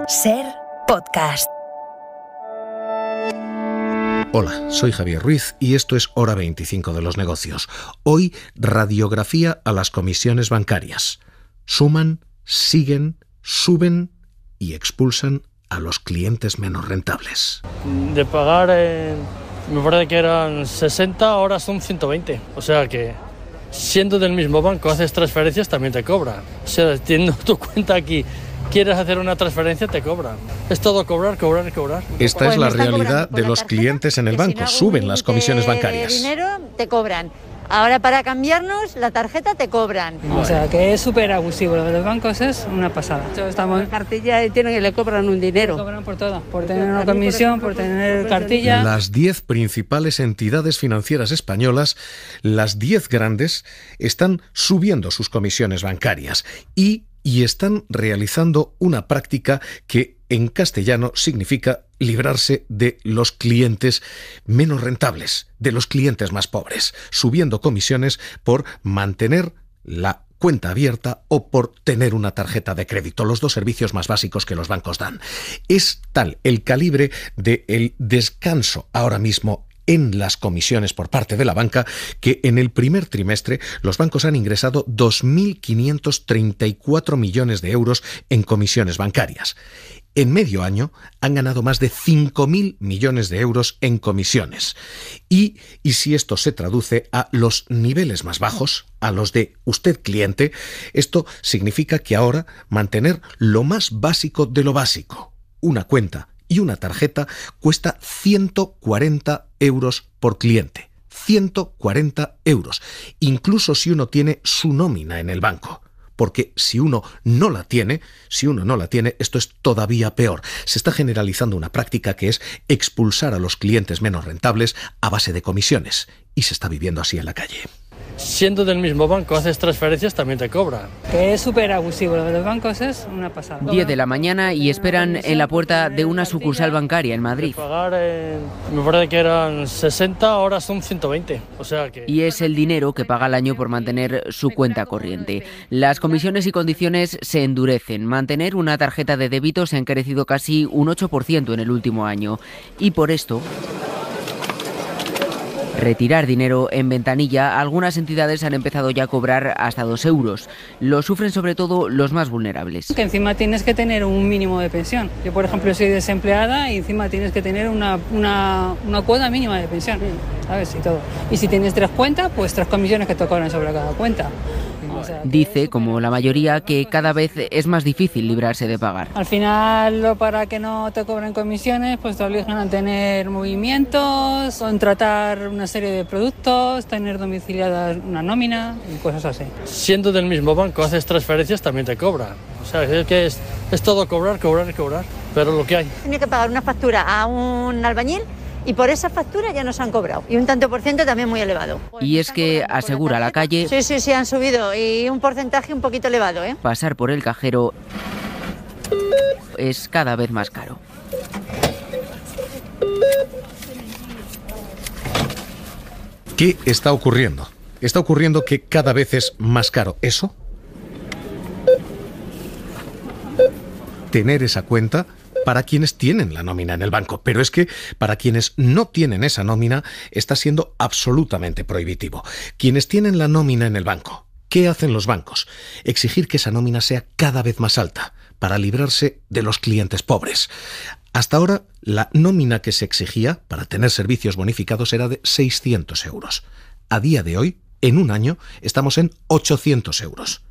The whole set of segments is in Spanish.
SER Podcast. Hola, soy Javier Ruiz y esto es Hora 25 de los negocios. Hoy, radiografía a las comisiones bancarias. Suman, siguen, suben y expulsan a los clientes menos rentables. De pagar, me parece que eran 60, ahora son 120. O sea que, siendo del mismo banco, haces transferencias, también te cobran. O sea, teniendo tu cuenta aquí, quieres hacer una transferencia, te cobran. Es todo cobrar, cobrar y cobrar. Esta es la realidad de los clientes en el banco. Suben las comisiones bancarias. Dinero te cobran. Ahora para cambiarnos la tarjeta te cobran. O sea que es súper abusivo, lo de los bancos es una pasada. Estamos en cartilla y le cobran un dinero. Cobran por todo, por tener una comisión, por tener cartilla. Las 10 principales entidades financieras españolas, las 10 grandes, están subiendo sus comisiones bancarias y están realizando una práctica que en castellano significa librarse de los clientes menos rentables, de los clientes más pobres, subiendo comisiones por mantener la cuenta abierta o por tener una tarjeta de crédito, los dos servicios más básicos que los bancos dan. Es tal el calibre del descanso ahora mismo en las comisiones por parte de la banca, que en el primer trimestre los bancos han ingresado 2.534 millones de euros en comisiones bancarias. En medio año han ganado más de 5.000 millones de euros en comisiones. Y si esto se traduce a los niveles más bajos, a los de usted cliente, esto significa que ahora mantener lo más básico de lo básico, una cuenta y una tarjeta, cuesta 140 euros por cliente. 140 euros, incluso si uno tiene su nómina en el banco. Porque si uno no la tiene, esto es todavía peor. Se está generalizando una práctica que es expulsar a los clientes menos rentables a base de comisiones. Y se está viviendo así en la calle. Siendo del mismo banco, haces transferencias, también te cobran. Que es súper abusivo, lo de los bancos es una pasada. 10 de la mañana y esperan en la puerta de una sucursal bancaria en Madrid. De pagar, me parece que eran 60, ahora son 120. O sea que... Y es el dinero que paga al año por mantener su cuenta corriente. Las comisiones y condiciones se endurecen. Mantener una tarjeta de débito se ha encarecido casi un 8% en el último año. Y por esto... retirar dinero en ventanilla, algunas entidades han empezado ya a cobrar hasta 2 euros. Lo sufren sobre todo los más vulnerables. Que encima tienes que tener un mínimo de pensión. Yo, por ejemplo, soy desempleada y encima tienes que tener una cuota mínima de pensión, ¿sabes? Y todo. Y si tienes 3 cuentas, pues 3 comisiones que te cobran sobre cada cuenta. O sea, dice, como la mayoría, que cada vez es más difícil librarse de pagar. Al final, para que no te cobren comisiones, pues te obligan a tener movimientos, contratar una serie de productos, tener domiciliada una nómina y cosas así. Siendo del mismo banco, haces transferencias, también te cobran. O sea, es que es todo cobrar, cobrar y cobrar. Pero lo que hay. Tiene que pagar una factura a un albañil y por esa factura ya nos han cobrado. Y un tanto por ciento también muy elevado. Y es que, asegura la calle... Sí, han subido. Y un porcentaje un poquito elevado, ¿eh? Pasar por el cajero es cada vez más caro. ¿Qué está ocurriendo? Está ocurriendo que cada vez es más caro. ¿Eso? Tener esa cuenta para quienes tienen la nómina en el banco. Pero es que para quienes no tienen esa nómina está siendo absolutamente prohibitivo. Quienes tienen la nómina en el banco, ¿qué hacen los bancos? Exigir que esa nómina sea cada vez más alta para librarse de los clientes pobres. Hasta ahora, la nómina que se exigía para tener servicios bonificados era de 600 euros. A día de hoy, en un año, estamos en 800 euros.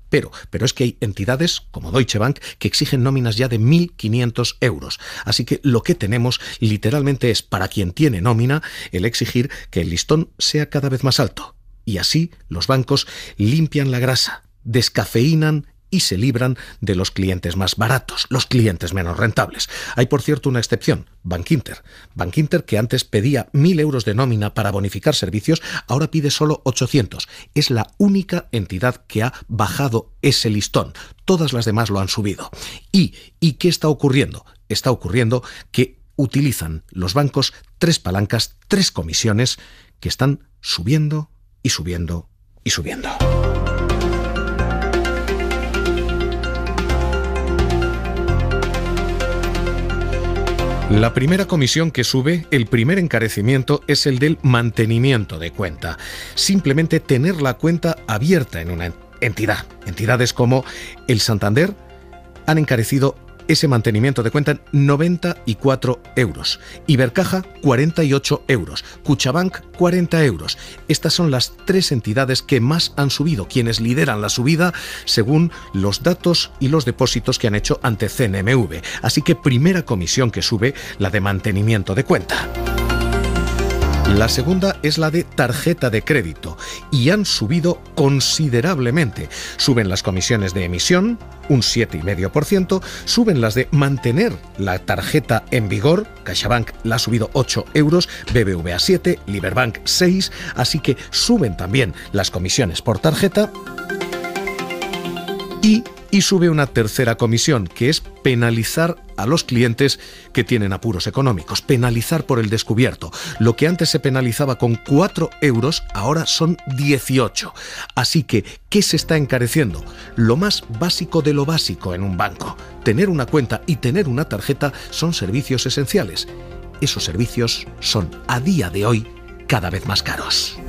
Pero es que hay entidades como Deutsche Bank que exigen nóminas ya de 1.500 euros. Así que lo que tenemos literalmente es, para quien tiene nómina, el exigir que el listón sea cada vez más alto. Y así los bancos limpian la grasa, descafeínan y se libran de los clientes más baratos, los clientes menos rentables. Hay, por cierto, una excepción, Bankinter. Bankinter, que antes pedía 1.000 euros de nómina para bonificar servicios, ahora pide solo 800. Es la única entidad que ha bajado ese listón. Todas las demás lo han subido. ¿Y qué está ocurriendo? Está ocurriendo que utilizan los bancos 3 palancas, 3 comisiones que están subiendo y subiendo y subiendo. La primera comisión que sube, el primer encarecimiento, es el del mantenimiento de cuenta. Simplemente tener la cuenta abierta en una entidad. Entidades como el Santander han encarecido ese mantenimiento de cuenta en 94 euros. Ibercaja, 48 euros. Cuchabank, 40 euros. Estas son las tres entidades que más han subido, quienes lideran la subida según los datos y los depósitos que han hecho ante CNMV. Así que primera comisión que sube, la de mantenimiento de cuenta. La segunda es la de tarjeta de crédito y han subido considerablemente. Suben las comisiones de emisión, un 7,5%, suben las de mantener la tarjeta en vigor, CaixaBank la ha subido 8 euros, BBVA 7, Liberbank 6, así que suben también las comisiones por tarjeta. Y sube una tercera comisión, que es penalizar a los clientes que tienen apuros económicos, penalizar por el descubierto. Lo que antes se penalizaba con 4 euros, ahora son 18. Así que, ¿qué se está encareciendo? Lo más básico de lo básico en un banco. Tener una cuenta y tener una tarjeta son servicios esenciales. Esos servicios son, a día de hoy, cada vez más caros.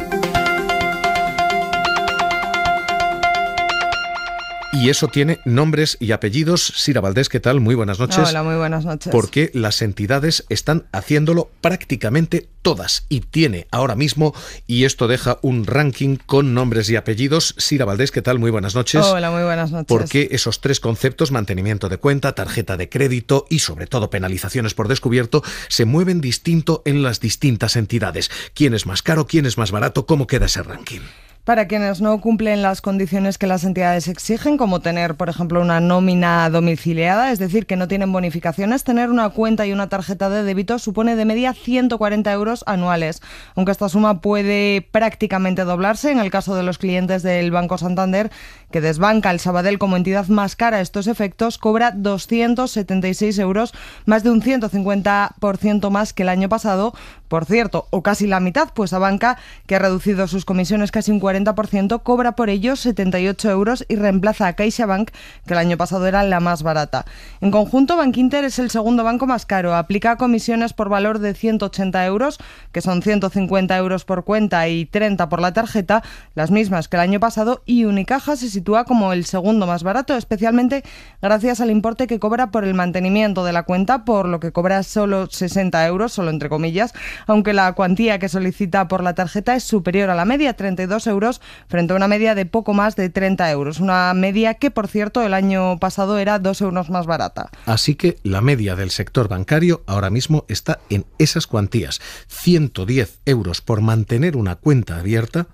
Y eso tiene nombres y apellidos. Sira Valdés, ¿qué tal? Muy buenas noches. Hola, muy buenas noches. Porque las entidades están haciéndolo prácticamente todas y tiene ahora mismo, y esto deja un ranking con nombres y apellidos. Sira Valdés, ¿qué tal? Muy buenas noches. Hola, muy buenas noches. Porque esos tres conceptos, mantenimiento de cuenta, tarjeta de crédito y sobre todo penalizaciones por descubierto, se mueven distinto en las distintas entidades. ¿Quién es más caro? ¿Quién es más barato? ¿Cómo queda ese ranking? Para quienes no cumplen las condiciones que las entidades exigen, como tener, por ejemplo, una nómina domiciliada, es decir, que no tienen bonificaciones, tener una cuenta y una tarjeta de débito supone de media 140 euros anuales, aunque esta suma puede prácticamente doblarse en el caso de los clientes del Banco Santander, que desbanca el Sabadell como entidad más cara a estos efectos, cobra 276 euros, más de un 150% más que el año pasado, por cierto, o casi la mitad, pues Abanca, que ha reducido sus comisiones casi un 40%, cobra por ello 78 euros y reemplaza a CaixaBank, que el año pasado era la más barata. En conjunto, Bankinter es el segundo banco más caro. Aplica comisiones por valor de 180 euros, que son 150 euros por cuenta y 30 por la tarjeta, las mismas que el año pasado, y Unicaja se sitúa como el segundo más barato, especialmente gracias al importe que cobra por el mantenimiento de la cuenta, por lo que cobra solo 60 euros, solo entre comillas, aunque la cuantía que solicita por la tarjeta es superior a la media, 32 euros, frente a una media de poco más de 30 euros. Una media que, por cierto, el año pasado era 2 euros más barata. Así que la media del sector bancario ahora mismo está en esas cuantías. 110 euros por mantener una cuenta abierta,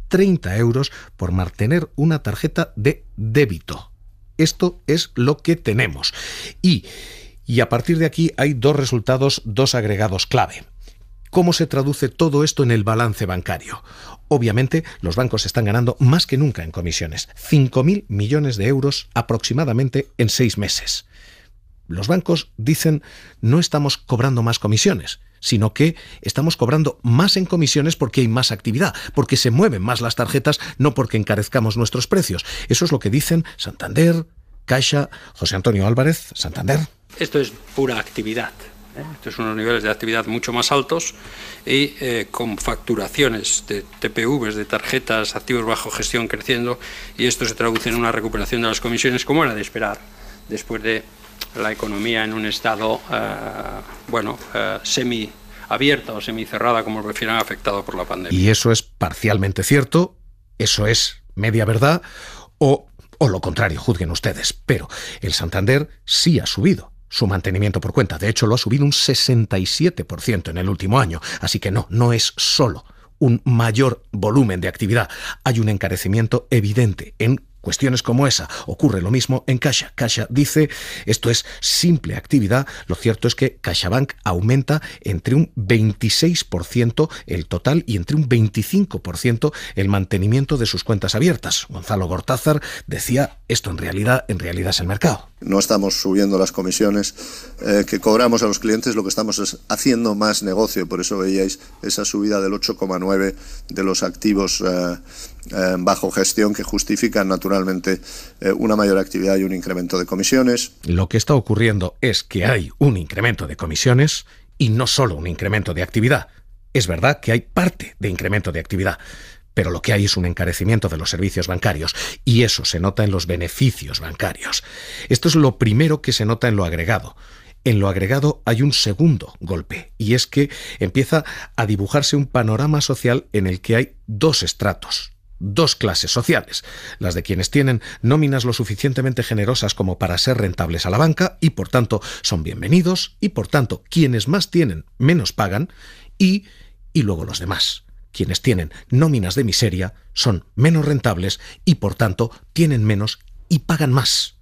30 euros por mantener una tarjeta de débito. Esto es lo que tenemos. Y a partir de aquí hay dos resultados, dos agregados clave. ¿Cómo se traduce todo esto en el balance bancario? Obviamente, los bancos están ganando más que nunca en comisiones. 5.000 millones de euros aproximadamente en 6 meses. Los bancos dicen, no estamos cobrando más comisiones, sino que estamos cobrando más en comisiones porque hay más actividad, porque se mueven más las tarjetas, no porque encarezcamos nuestros precios. Eso es lo que dicen Santander, Caixa. José Antonio Álvarez, Santander. Esto es pura actividad. Estos son unos niveles de actividad mucho más altos y con facturaciones de TPVs, de tarjetas, activos bajo gestión creciendo, y esto se traduce en una recuperación de las comisiones, como era de esperar, después de la economía en un estado semi-abierta o semi-cerrada, como prefieran, afectado por la pandemia. Y eso es parcialmente cierto, eso es media verdad, o lo contrario, juzguen ustedes, pero el Santander sí ha subido su mantenimiento por cuenta. De hecho, lo ha subido un 67% en el último año. Así que no es solo un mayor volumen de actividad. Hay un encarecimiento evidente en cuestiones como esa. Ocurre lo mismo en Caixa. Caixa dice, esto es simple actividad. Lo cierto es que CaixaBank aumenta entre un 26% el total y entre un 25% el mantenimiento de sus cuentas abiertas. Gonzalo Gortázar decía Esto en realidad es el mercado. No estamos subiendo las comisiones que cobramos a los clientes, lo que estamos es haciendo más negocio. Por eso veíais esa subida del 8,9% de los activos bajo gestión, que justifican naturalmente una mayor actividad y un incremento de comisiones. Lo que está ocurriendo es que hay un incremento de comisiones y no solo un incremento de actividad. Es verdad que hay parte de incremento de actividad, pero lo que hay es un encarecimiento de los servicios bancarios, y eso se nota en los beneficios bancarios. Esto es lo primero que se nota en lo agregado. En lo agregado hay un segundo golpe, y es que empieza a dibujarse un panorama social en el que hay dos estratos, dos clases sociales: las de quienes tienen nóminas lo suficientemente generosas como para ser rentables a la banca y por tanto son bienvenidos, y por tanto quienes más tienen menos pagan, y luego los demás. Quienes tienen nóminas de miseria son menos rentables y por tanto tienen menos y pagan más.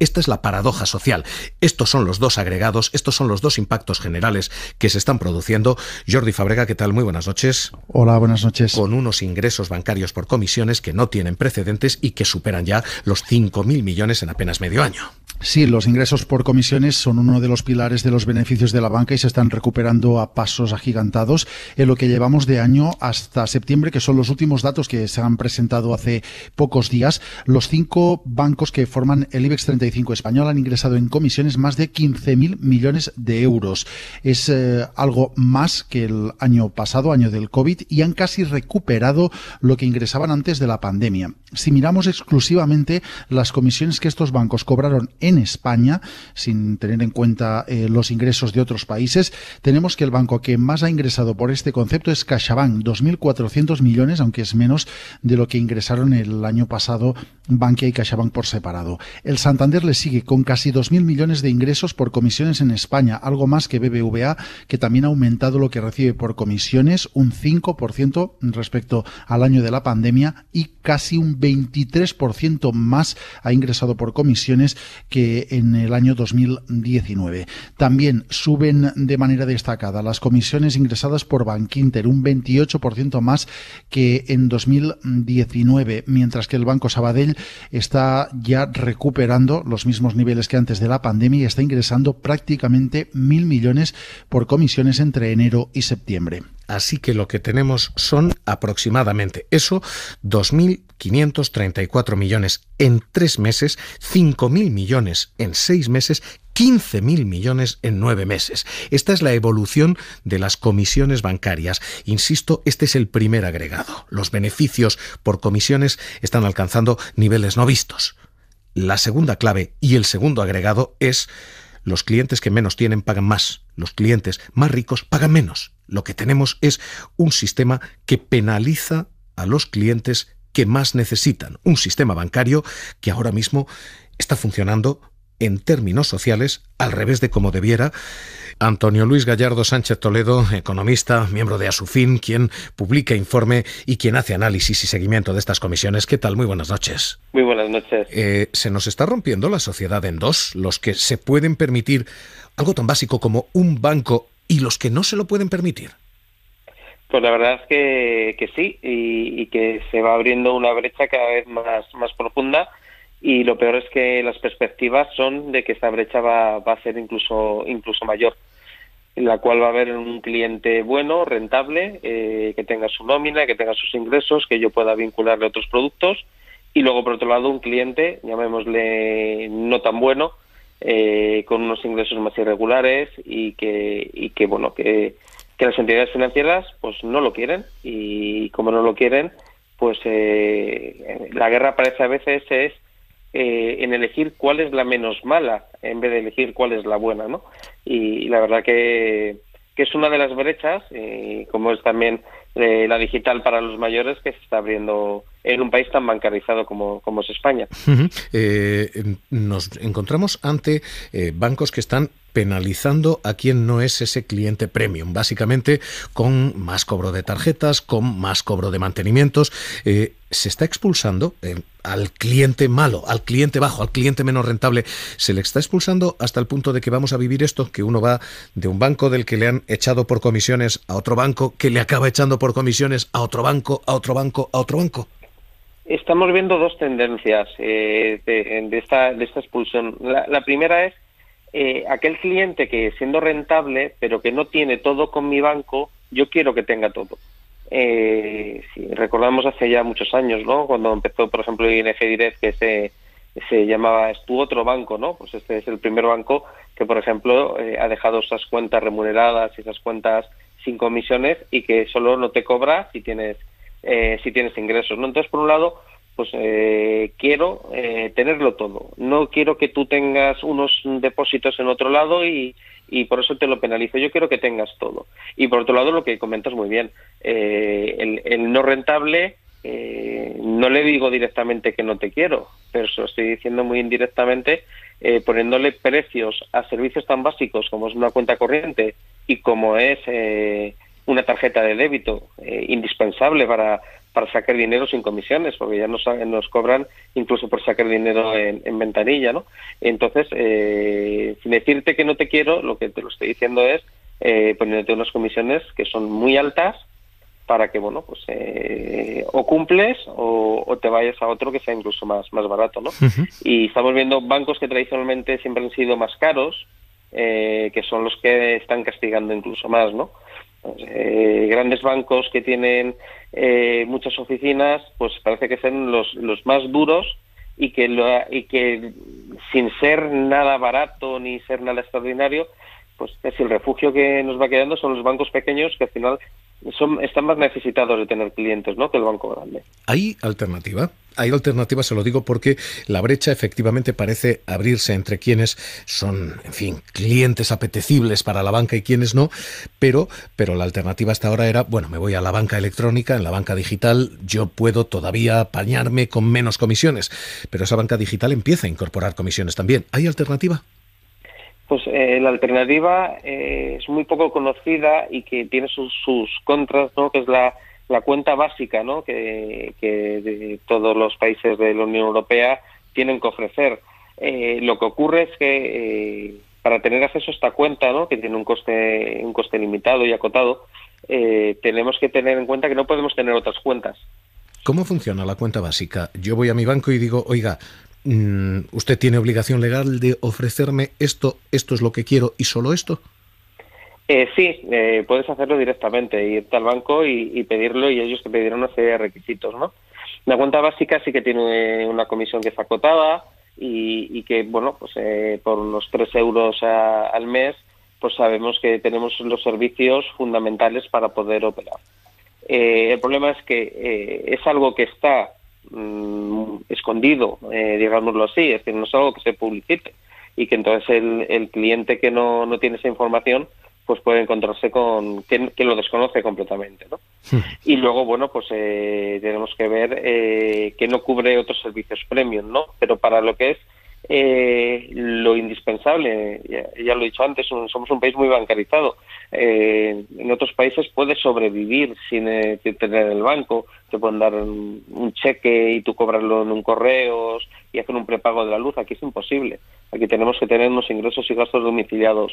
Esta es la paradoja social. Estos son los dos agregados, estos son los dos impactos generales que se están produciendo. Jordi Fàbrega, ¿qué tal? Muy buenas noches. Hola, buenas noches. Con unos ingresos bancarios por comisiones que no tienen precedentes y que superan ya los 5.000 millones en apenas medio año. Sí, los ingresos por comisiones son uno de los pilares de los beneficios de la banca y se están recuperando a pasos agigantados en lo que llevamos de año hasta septiembre, que son los últimos datos que se han presentado hace pocos días. Los 5 bancos que forman el IBEX 35 español han ingresado en comisiones más de 15.000 millones de euros. Es algo más que el año pasado, año del COVID, y han casi recuperado lo que ingresaban antes de la pandemia. Si miramos exclusivamente las comisiones que estos bancos cobraron en España, sin tener en cuenta los ingresos de otros países, tenemos que el banco que más ha ingresado por este concepto es CaixaBank, 2.400 millones, aunque es menos de lo que ingresaron el año pasado Bankia y CaixaBank por separado. El Santander le sigue con casi 2.000 millones de ingresos por comisiones en España, algo más que BBVA, que también ha aumentado lo que recibe por comisiones, un 5% respecto al año de la pandemia, y casi un 23% más ha ingresado por comisiones que en el año 2019. También suben de manera destacada las comisiones ingresadas por Bankinter, un 28% más que en 2019, mientras que el Banco Sabadell está ya recuperando los mismos niveles que antes de la pandemia y está ingresando prácticamente 1.000 millones por comisiones entre enero y septiembre. Así que lo que tenemos son aproximadamente 2.534 millones en 3 meses, 5.000 millones en 6 meses, 15.000 millones en 9 meses. Esta es la evolución de las comisiones bancarias. Insisto, este es el primer agregado. Los beneficios por comisiones están alcanzando niveles no vistos. La segunda clave y el segundo agregado es: los clientes que menos tienen pagan más, los clientes más ricos pagan menos. Lo que tenemos es un sistema que penaliza a los clientes que más necesitan, un sistema bancario que ahora mismo está funcionando en términos sociales al revés de como debiera. Antonio Luis Gallardo Sánchez Toledo, economista, miembro de Asufin, quien publica informe y quien hace análisis y seguimiento de estas comisiones. ¿Qué tal? Muy buenas noches. Muy buenas noches. Se nos está rompiendo la sociedad en dos: los que se pueden permitir algo tan básico como un banco y los que no se lo pueden permitir. Pues la verdad es que sí, y que se va abriendo una brecha cada vez más profunda, y lo peor es que las perspectivas son de que esta brecha va a ser incluso mayor, en la cual va a haber un cliente bueno, rentable, que tenga su nómina, que tenga sus ingresos, que yo pueda vincularle a otros productos, y luego por otro lado un cliente, llamémosle no tan bueno, con unos ingresos más irregulares y que las entidades financieras pues no lo quieren, y como no lo quieren, pues la guerra parece a veces es en elegir cuál es la menos mala en vez de elegir cuál es la buena, ¿no? Y la verdad que es una de las brechas, como es también la digital para los mayores, que se está abriendo en un país tan bancarizado como es España. Nos encontramos ante bancos que están penalizando a quien no es ese cliente premium, básicamente con más cobro de tarjetas, con más cobro de mantenimientos. Se está expulsando al cliente malo, al cliente bajo, al cliente menos rentable. Se le está expulsando hasta el punto de que vamos a vivir esto, que uno va de un banco del que le han echado por comisiones a otro banco, que le acaba echando por comisiones a otro banco, a otro banco, a otro banco. Estamos viendo dos tendencias de esta expulsión. La primera es aquel cliente que, siendo rentable, pero que no tiene todo con mi banco, yo quiero que tenga todo. Si recordamos hace ya muchos años, ¿no? Cuando empezó, por ejemplo, ING Direct, que se llamaba "Es tu otro banco", ¿no? Pues este es el primer banco que, por ejemplo, ha dejado esas cuentas remuneradas y esas cuentas sin comisiones y que solo no te cobra si tienes ingresos, ¿no? Entonces, por un lado, pues quiero tenerlo todo. No quiero que tú tengas unos depósitos en otro lado y por eso te lo penalizo. Yo quiero que tengas todo. Y por otro lado, lo que comentas muy bien, el no rentable, no le digo directamente que no te quiero, pero se lo estoy diciendo muy indirectamente, poniéndole precios a servicios tan básicos como es una cuenta corriente y como es una tarjeta de débito, indispensable para sacar dinero sin comisiones, porque ya nos cobran incluso por sacar dinero en ventanilla, ¿no? Entonces, sin decirte que no te quiero, lo que te lo estoy diciendo es poniéndote unas comisiones que son muy altas para que, bueno, pues o cumples o te vayas a otro que sea incluso más barato, ¿no? Uh-huh. Y estamos viendo bancos que tradicionalmente siempre han sido más caros, que son los que están castigando incluso más, ¿no? Grandes bancos que tienen muchas oficinas, pues parece que son los más duros y que sin ser nada barato ni ser nada extraordinario, pues casi el refugio que nos va quedando son los bancos pequeños, que al final están más necesitados de tener clientes, ¿no?, que el banco grande. ¿Hay alternativa? Hay alternativa, se lo digo porque la brecha efectivamente parece abrirse entre quienes son, en fin, clientes apetecibles para la banca y quienes no, pero la alternativa hasta ahora era, bueno, me voy a la banca electrónica, en la banca digital yo puedo todavía apañarme con menos comisiones, pero esa banca digital empieza a incorporar comisiones también. ¿Hay alternativa? Pues la alternativa es muy poco conocida y que tiene sus contras, ¿no?, que es la cuenta básica, ¿no?, que de todos los países de la Unión Europea tienen que ofrecer. Lo que ocurre es que para tener acceso a esta cuenta, ¿no?, que tiene un coste limitado y acotado, tenemos que tener en cuenta que no podemos tener otras cuentas. ¿Cómo funciona la cuenta básica? Yo voy a mi banco y digo, oiga, ¿usted tiene obligación legal de ofrecerme esto es lo que quiero y solo esto? Sí, puedes hacerlo directamente, irte al banco y pedirlo, y ellos te pedirán una serie de requisitos, ¿no? La cuenta básica sí que tiene una comisión que es acotada y que, bueno, pues por unos 3 euros al mes, pues sabemos que tenemos los servicios fundamentales para poder operar. El problema es que es algo que está escondido, digámoslo así, es decir, no es algo que se publicite, y que entonces el cliente que no tiene esa información pues puede encontrarse con que lo desconoce completamente, ¿no? Y luego, bueno, pues tenemos que ver que no cubre otros servicios premium, ¿no? Pero para lo que es lo indispensable, ya lo he dicho antes, somos un país muy bancarizado. En otros países puedes sobrevivir sin tener el banco, te pueden dar un cheque y tú cobrarlo en un correo y hacer un prepago de la luz. Aquí es imposible. Aquí tenemos que tener unos ingresos y gastos domiciliados.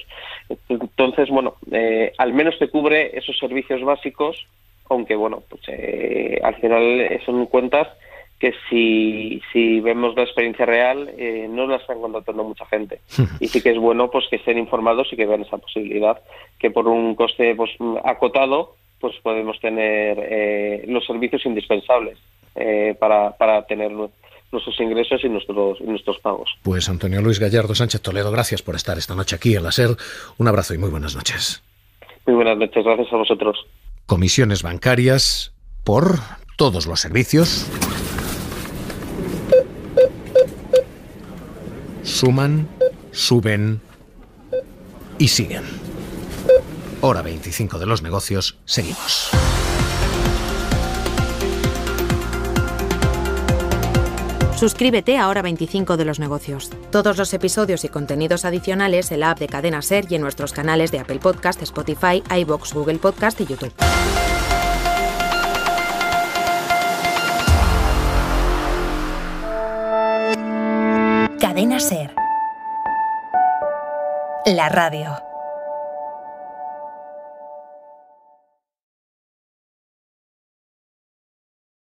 Entonces, bueno, al menos te cubre esos servicios básicos, aunque, bueno, pues al final son cuentas que si vemos la experiencia real, no la están contratando mucha gente. Y sí que es bueno pues que estén informados y que vean esa posibilidad, que por un coste pues acotado pues podemos tener los servicios indispensables para tener nuestros ingresos y nuestros pagos. Pues Antonio Luis Gallardo Sánchez Toledo, gracias por estar esta noche aquí en la SER. Un abrazo y muy buenas noches. Muy buenas noches, gracias a vosotros. Comisiones bancarias por todos los servicios. Suman, suben y siguen. Hora 25 de los negocios, seguimos. Suscríbete a Hora 25 de los negocios. Todos los episodios y contenidos adicionales en la app de Cadena SER y en nuestros canales de Apple Podcast, Spotify, iVoox, Google Podcast y YouTube. Cadena SER. La radio.